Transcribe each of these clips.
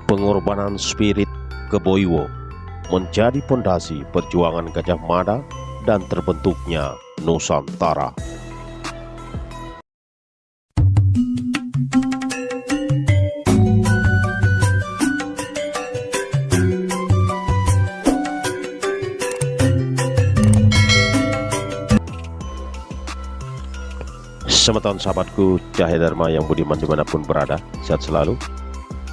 Pengorbanan spirit Keboiwo menjadi pondasi perjuangan Gajah Mada dan terbentuknya Nusantara. Selamat tahun sahabatku, Cahaya Dharma yang budiman dimanapun berada, sehat selalu.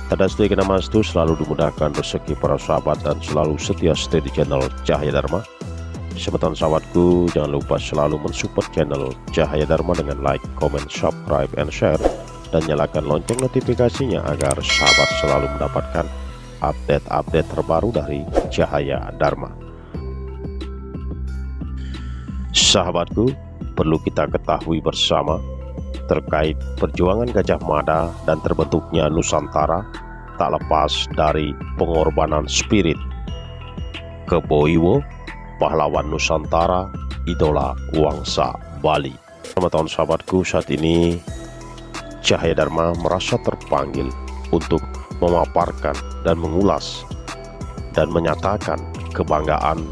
Tadastu Ika Namastu, selalu dimudahkan rezeki para sahabat dan selalu setia stay di channel Cahaya Dharma. Selamat tahun sahabatku, jangan lupa selalu mensupport channel Cahaya Dharma dengan like, comment, subscribe, and share, dan nyalakan lonceng notifikasinya agar sahabat selalu mendapatkan update-update terbaru dari Cahaya Dharma. Sahabatku, perlu kita ketahui bersama terkait perjuangan Gajah Mada dan terbentuknya Nusantara tak lepas dari pengorbanan spirit Keboiwo, pahlawan Nusantara, idola Wangsa Bali. Selamat tahun sahabatku, saat ini Cahaya Dharma merasa terpanggil untuk memaparkan dan mengulas dan menyatakan kebanggaan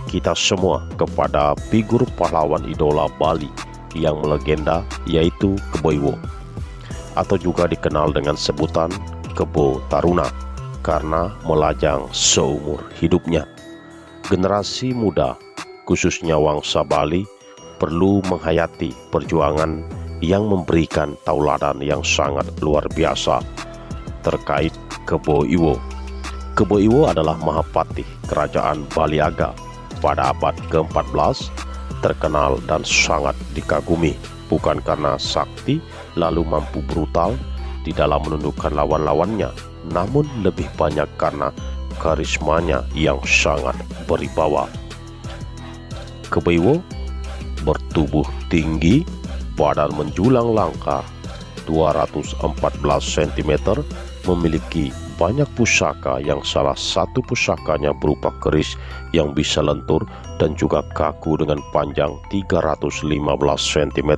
kita semua kepada figur pahlawan idola Bali yang melegenda, yaitu Keboiwo, atau juga dikenal dengan sebutan Kebo Taruna karena melajang seumur hidupnya. Generasi muda, khususnya Wangsa Bali, perlu menghayati perjuangan yang memberikan tauladan yang sangat luar biasa terkait Keboiwo. Keboiwo adalah Mahapatih Kerajaan Baliaga pada abad ke-14, terkenal dan sangat dikagumi, bukan karena sakti lalu mampu brutal di dalam menundukkan lawan-lawannya, namun lebih banyak karena karismanya yang sangat berwibawa. Keboiwo bertubuh tinggi, badan menjulang langkah 214 cm, memiliki banyak pusaka yang salah satu pusakanya berupa keris yang bisa lentur dan juga kaku dengan panjang 315 cm.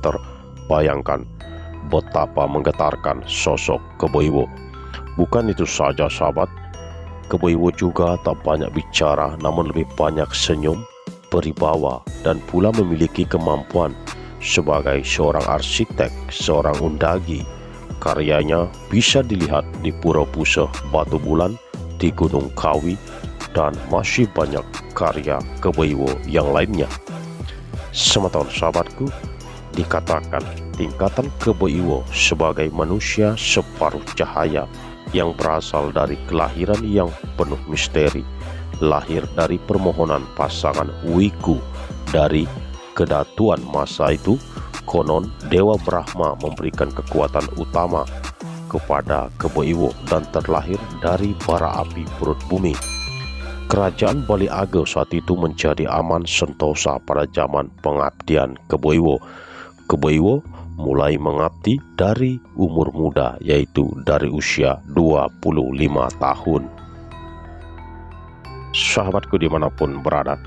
Bayangkan betapa menggetarkan sosok Keboiwo. Bukan itu saja sahabat, Keboiwo juga tak banyak bicara namun lebih banyak senyum, berwibawa, dan pula memiliki kemampuan sebagai seorang arsitek, seorang undagi. Karyanya bisa dilihat di Pura Puseh Batu Bulan, di Gunung Kawi, dan masih banyak karya Keboiwo yang lainnya. Sematahun sahabatku, dikatakan tingkatan Keboiwo sebagai manusia separuh cahaya yang berasal dari kelahiran yang penuh misteri, lahir dari permohonan pasangan Wiku dari kedatuan masa itu. Konon Dewa Brahma memberikan kekuatan utama kepada Keboiwo dan terlahir dari bara api perut bumi. Kerajaan Baliaga saat itu menjadi aman sentosa pada zaman pengabdian Keboiwo. Keboiwo mulai mengabdi dari umur muda, yaitu dari usia 25 tahun. Sahabatku dimanapun berada,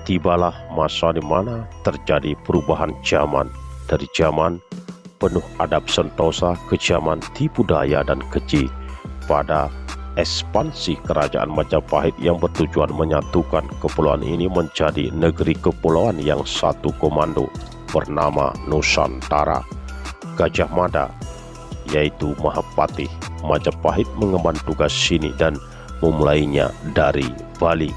tibalah masa di mana terjadi perubahan zaman dari zaman penuh adab sentosa ke zaman tipu daya dan keji pada ekspansi kerajaan Majapahit yang bertujuan menyatukan kepulauan ini menjadi negeri kepulauan yang satu komando bernama Nusantara. Gajah Mada, yaitu Mahapatih Majapahit, mengemban tugas sini dan memulainya dari Bali.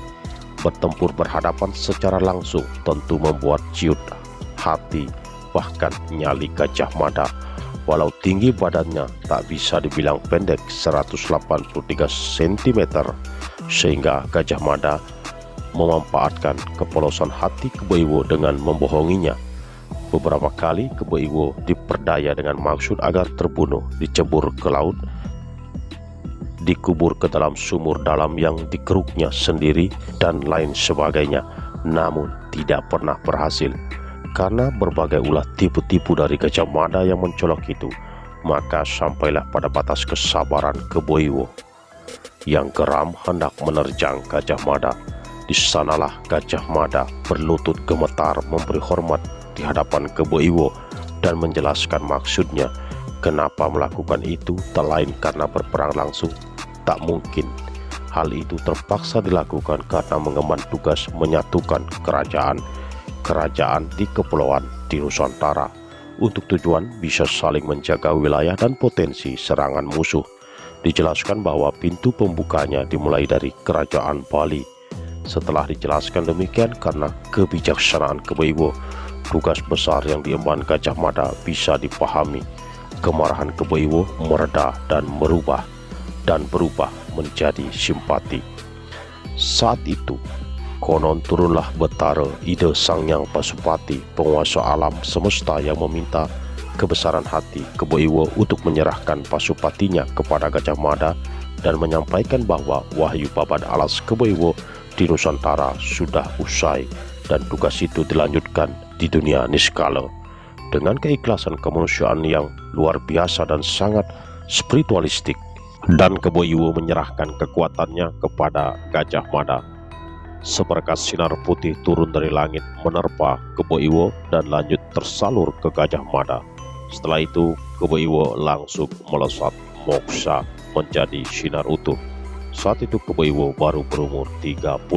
Bertempur berhadapan secara langsung tentu membuat ciut hati bahkan nyali Gajah Mada. Walau tinggi badannya tak bisa dibilang pendek, 183 cm, sehingga Gajah Mada memanfaatkan kepolosan hati Keboiwo dengan membohonginya. Beberapa kali Keboiwo diperdaya dengan maksud agar terbunuh, dicebur ke laut, dikubur ke dalam sumur dalam yang dikeruknya sendiri, dan lain sebagainya, namun tidak pernah berhasil. Karena berbagai ulah tipu-tipu dari Gajah Mada yang mencolok itu, maka sampailah pada batas kesabaran Keboiwo yang geram hendak menerjang Gajah Mada. Di sanalah Gajah Mada berlutut gemetar memberi hormat di hadapan Keboiwo dan menjelaskan maksudnya kenapa melakukan itu, tak lain karena berperang langsung tak mungkin. Hal itu terpaksa dilakukan karena mengemban tugas menyatukan kerajaan di kepulauan di Nusantara untuk tujuan bisa saling menjaga wilayah dan potensi serangan musuh. Dijelaskan bahwa pintu pembukanya dimulai dari Kerajaan Bali. Setelah dijelaskan demikian, karena kebijaksanaan Kebaiwo, tugas besar yang diemban Gajah Mada bisa dipahami. Kemarahan Kebaiwo mereda dan berubah menjadi simpati. Saat itu, konon turunlah Betara, ide Sang Hyang Pasupati, penguasa alam semesta, yang meminta kebesaran hati Kebaiwo untuk menyerahkan pasupatinya kepada Gajah Mada dan menyampaikan bahwa wahyu babad alas Kebaiwo di Nusantara sudah usai dan tugas itu dilanjutkan di dunia niskala. Dengan keikhlasan kemanusiaan yang luar biasa dan sangat spiritualistik, dan Kebaiwo menyerahkan kekuatannya kepada Gajah Mada. Seberkas sinar putih turun dari langit menerpa Kebaiwo dan lanjut tersalur ke Gajah Mada. Setelah itu Kebaiwo langsung melesat moksa menjadi sinar utuh. Saat itu Kebaiwo baru berumur 34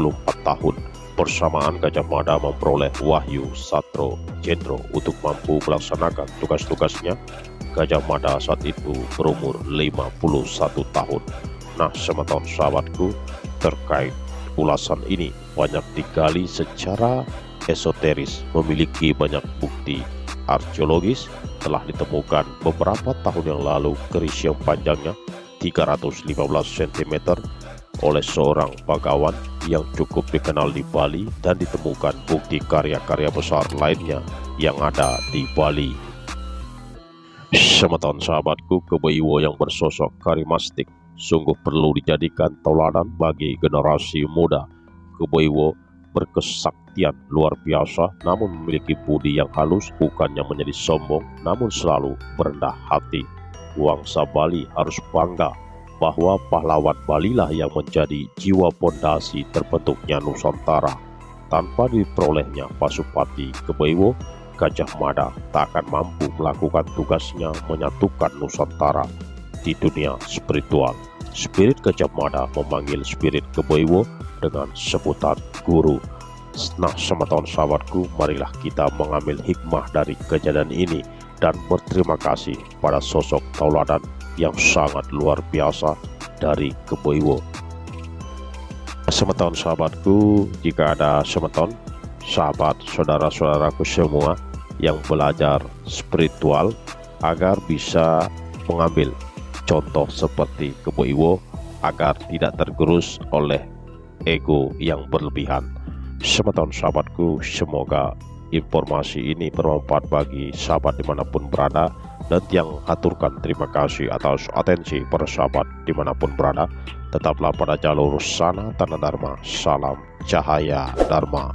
tahun. Bersamaan Gajah Mada memperoleh wahyu Satro Jendro untuk mampu melaksanakan tugas-tugasnya. Gajah Mada saat itu berumur 51 tahun. Nah, teman-teman sahabatku, terkait ulasan ini banyak digali secara esoteris, memiliki banyak bukti arkeologis. Telah ditemukan beberapa tahun yang lalu keris yang panjangnya 315 cm oleh seorang bagawan yang cukup dikenal di Bali, dan ditemukan bukti karya-karya besar lainnya yang ada di Bali. Teman-teman sahabatku, Kebaiwo yang bersosok karismatik sungguh perlu dijadikan tauladan bagi generasi muda. Kebaiwo berkesaktian luar biasa, namun memiliki budi yang halus, bukannya menjadi sombong, namun selalu berendah hati. Bangsa Bali harus bangga bahwa pahlawan Bali lah yang menjadi jiwa pondasi terbentuknya Nusantara. Tanpa diperolehnya Pasupati Kebaiwo, Gajah Mada tak akan mampu melakukan tugasnya menyatukan Nusantara di dunia spiritual. Spirit Gajah Mada memanggil spirit Kebaiwo dengan sebutan guru. Nah, teman-teman sahabatku, marilah kita mengambil hikmah dari kejadian ini dan berterima kasih pada sosok tauladan yang sangat luar biasa dari Kebaiwo. Teman-teman sahabatku, jika ada teman-teman sahabat saudara-saudaraku semua yang belajar spiritual agar bisa mengambil contoh seperti Kebaiwo agar tidak tergerus oleh ego yang berlebihan. Teman-teman sahabatku, semoga informasi ini bermanfaat bagi sahabat dimanapun berada, dan yang aturkan terima kasih atas atensi para sahabat dimanapun berada. Tetaplah pada jalur sana tanah dharma, salam cahaya dharma.